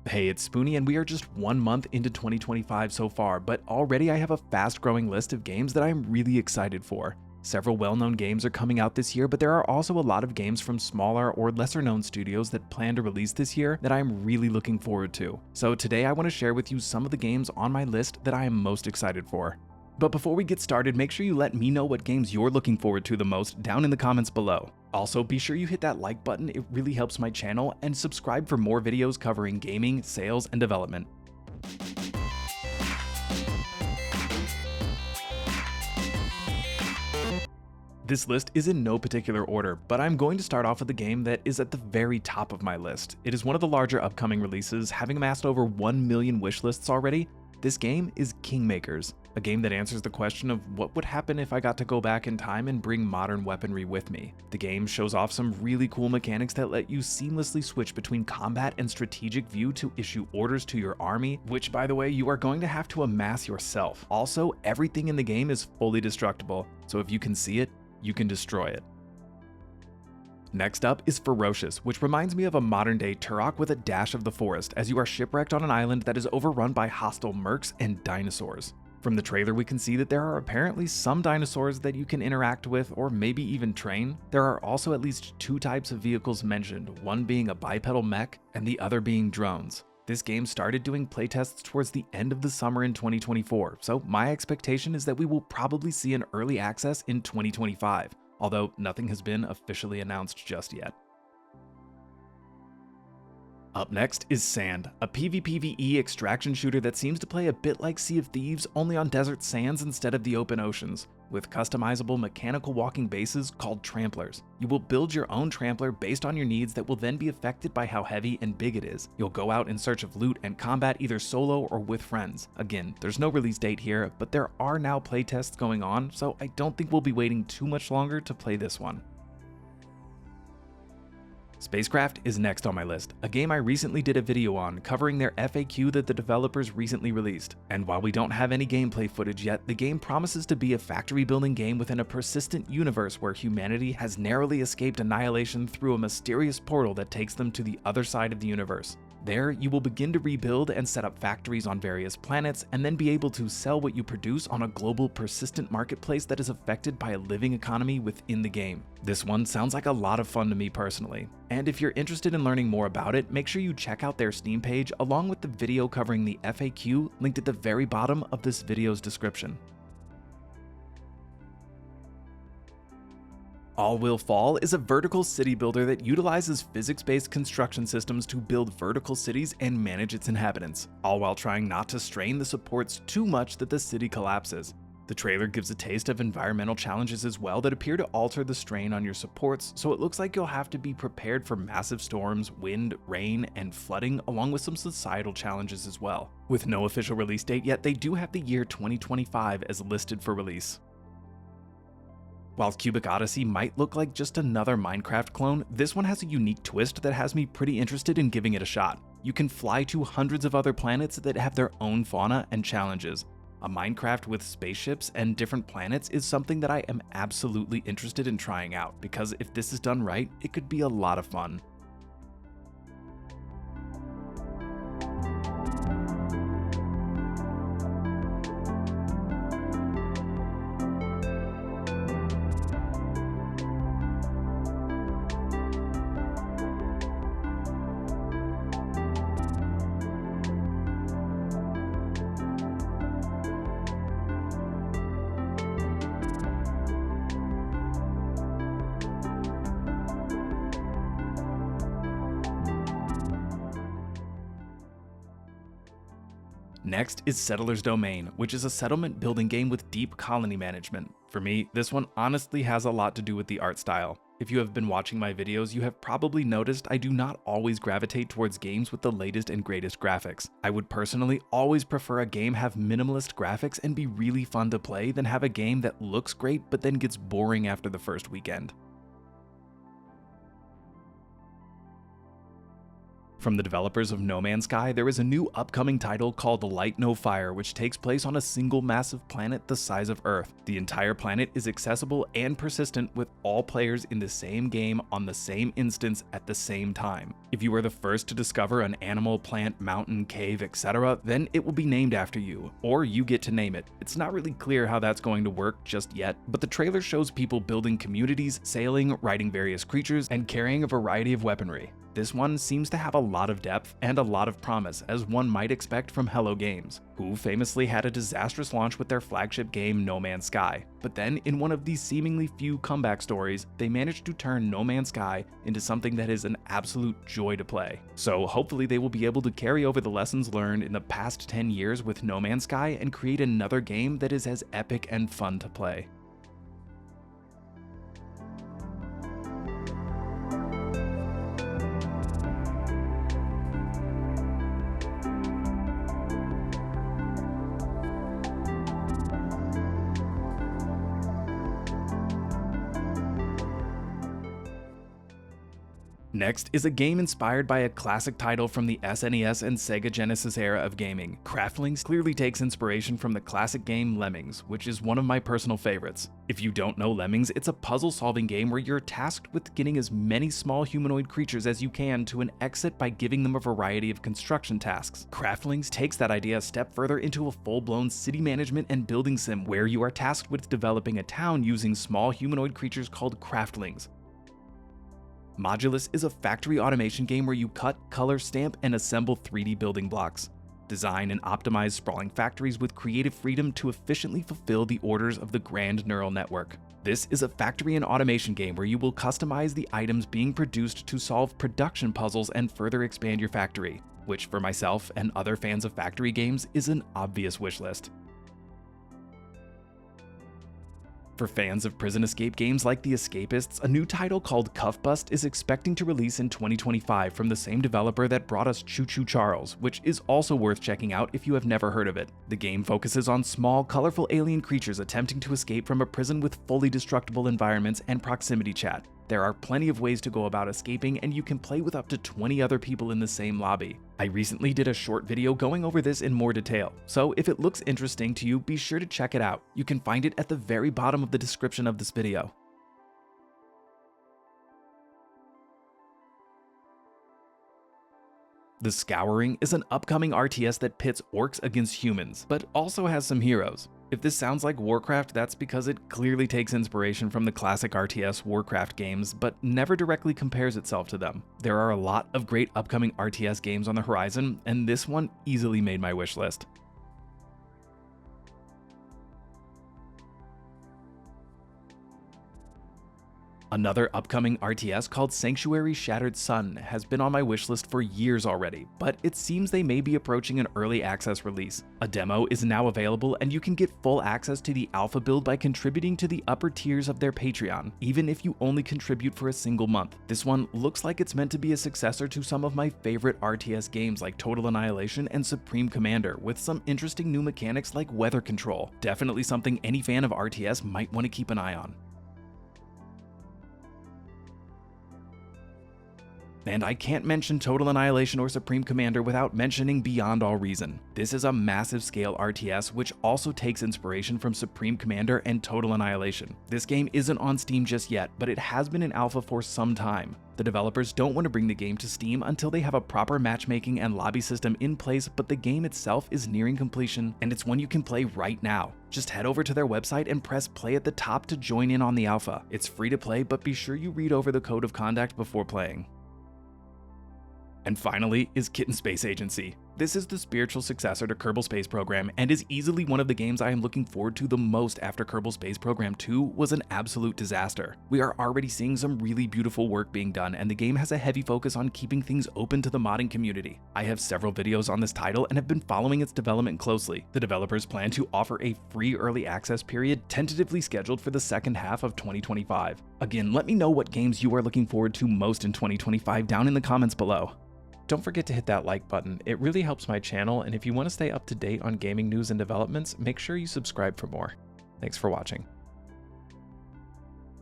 Hey, it's Spoonie, and we are just 1 month into 2025 so far, but already I have a fast-growing list of games that I'm really excited for. Several well-known games are coming out this year, but there are also a lot of games from smaller or lesser-known studios that plan to release this year that I'm really looking forward to. So today I want to share with you some of the games on my list that I am most excited for. But before we get started, make sure you let me know what games you're looking forward to the most down in the comments below. Also, be sure you hit that like button, it really helps my channel, and subscribe for more videos covering gaming, sales, and development. This list is in no particular order, but I'm going to start off with a game that is at the very top of my list. It is one of the larger upcoming releases, having amassed over 1 million wishlists already. This game is Kingmakers, a game that answers the question of what would happen if I got to go back in time and bring modern weaponry with me. The game shows off some really cool mechanics that let you seamlessly switch between combat and strategic view to issue orders to your army, which by the way, you are going to have to amass yourself. Also, everything in the game is fully destructible, so if you can see it, you can destroy it. Next up is Ferocious, which reminds me of a modern-day Turok with a dash of the forest, as you are shipwrecked on an island that is overrun by hostile mercs and dinosaurs. From the trailer we can see that there are apparently some dinosaurs that you can interact with or maybe even train. There are also at least 2 types of vehicles mentioned, one being a bipedal mech and the other being drones. This game started doing playtests towards the end of the summer in 2024, so my expectation is that we will probably see an early access in 2025. Although nothing has been officially announced just yet. Up next is Sand, a PvPvE extraction shooter that seems to play a bit like Sea of Thieves, only on desert sands instead of the open oceans, with customizable mechanical walking bases called tramplers. You will build your own trampler based on your needs that will then be affected by how heavy and big it is. You'll go out in search of loot and combat either solo or with friends. Again, there's no release date here, but there are now playtests going on, so I don't think we'll be waiting too much longer to play this one. SpaceCraft is next on my list, a game I recently did a video on covering their FAQ that the developers recently released. And while we don't have any gameplay footage yet, the game promises to be a factory building game within a persistent universe where humanity has narrowly escaped annihilation through a mysterious portal that takes them to the other side of the universe. There, you will begin to rebuild and set up factories on various planets, and then be able to sell what you produce on a global persistent marketplace that is affected by a living economy within the game. This one sounds like a lot of fun to me personally, and if you're interested in learning more about it, make sure you check out their Steam page along with the video covering the FAQ linked at the very bottom of this video's description. All Will Fall is a vertical city builder that utilizes physics-based construction systems to build vertical cities and manage its inhabitants, all while trying not to strain the supports too much that the city collapses. The trailer gives a taste of environmental challenges as well that appear to alter the strain on your supports, so it looks like you'll have to be prepared for massive storms, wind, rain, and flooding, along with some societal challenges as well. With no official release date yet, they do have the year 2025 as listed for release. While Cubic Odyssey might look like just another Minecraft clone, this one has a unique twist that has me pretty interested in giving it a shot. You can fly to hundreds of other planets that have their own fauna and challenges. A Minecraft with spaceships and different planets is something that I am absolutely interested in trying out, because if this is done right, it could be a lot of fun. Next is Settler's Domain, which is a settlement building game with deep colony management. For me, this one honestly has a lot to do with the art style. If you have been watching my videos, you have probably noticed I do not always gravitate towards games with the latest and greatest graphics. I would personally always prefer a game have minimalist graphics and be really fun to play than have a game that looks great but then gets boring after the first weekend. From the developers of No Man's Sky, there is a new upcoming title called Light No Fire, which takes place on a single massive planet the size of Earth. The entire planet is accessible and persistent, with all players in the same game on the same instance at the same time. If you are the first to discover an animal, plant, mountain, cave, etc., then it will be named after you, or you get to name it. It's not really clear how that's going to work just yet, but the trailer shows people building communities, sailing, riding various creatures, and carrying a variety of weaponry. This one seems to have a lot of depth and a lot of promise, as one might expect from Hello Games, who famously had a disastrous launch with their flagship game No Man's Sky. But then, in one of these seemingly few comeback stories, they managed to turn No Man's Sky into something that is an absolute joy to play. So hopefully they will be able to carry over the lessons learned in the past 10 years with No Man's Sky and create another game that is as epic and fun to play. Next is a game inspired by a classic title from the SNES and Sega Genesis era of gaming. Craftlings clearly takes inspiration from the classic game Lemmings, which is one of my personal favorites. If you don't know Lemmings, it's a puzzle-solving game where you're tasked with getting as many small humanoid creatures as you can to an exit by giving them a variety of construction tasks. Craftlings takes that idea a step further into a full-blown city management and building sim where you are tasked with developing a town using small humanoid creatures called Craftlings. Modulus is a factory automation game where you cut, color, stamp, and assemble 3D building blocks. Design and optimize sprawling factories with creative freedom to efficiently fulfill the orders of the grand neural network. This is a factory and automation game where you will customize the items being produced to solve production puzzles and further expand your factory, which for myself and other fans of factory games is an obvious wishlist. For fans of prison escape games like The Escapists, a new title called Cuffbust is expecting to release in 2025 from the same developer that brought us Choo Choo Charles, which is also worth checking out if you have never heard of it. The game focuses on small, colorful alien creatures attempting to escape from a prison with fully destructible environments and proximity chat. There are plenty of ways to go about escaping, and you can play with up to 20 other people in the same lobby. I recently did a short video going over this in more detail, so if it looks interesting to you, be sure to check it out. You can find it at the very bottom of the description of this video. The Scouring is an upcoming RTS that pits orcs against humans, but also has some heroes. If this sounds like Warcraft, that's because it clearly takes inspiration from the classic RTS Warcraft games, but never directly compares itself to them. There are a lot of great upcoming RTS games on the horizon, and this one easily made my wishlist. Another upcoming RTS called Sanctuary Shattered Sun has been on my wishlist for years already, but it seems they may be approaching an early access release. A demo is now available, and you can get full access to the alpha build by contributing to the upper tiers of their Patreon, even if you only contribute for a single month. This one looks like it's meant to be a successor to some of my favorite RTS games like Total Annihilation and Supreme Commander, with some interesting new mechanics like weather control. Definitely something any fan of RTS might want to keep an eye on. And I can't mention Total Annihilation or Supreme Commander without mentioning Beyond All Reason. This is a massive scale RTS which also takes inspiration from Supreme Commander and Total Annihilation. This game isn't on Steam just yet, but it has been in alpha for some time. The developers don't want to bring the game to Steam until they have a proper matchmaking and lobby system in place, but the game itself is nearing completion, and it's one you can play right now. Just head over to their website and press play at the top to join in on the alpha. It's free to play, but be sure you read over the code of conduct before playing. And finally is Kitten Space Agency. This is the spiritual successor to Kerbal Space Program and is easily one of the games I am looking forward to the most after Kerbal Space Program 2 was an absolute disaster. We are already seeing some really beautiful work being done, and the game has a heavy focus on keeping things open to the modding community. I have several videos on this title and have been following its development closely. The developers plan to offer a free early access period tentatively scheduled for the second half of 2025. Again, let me know what games you are looking forward to most in 2025 down in the comments below. Don't forget to hit that like button, it really helps my channel, and if you want to stay up to date on gaming news and developments, make sure you subscribe for more. Thanks for watching.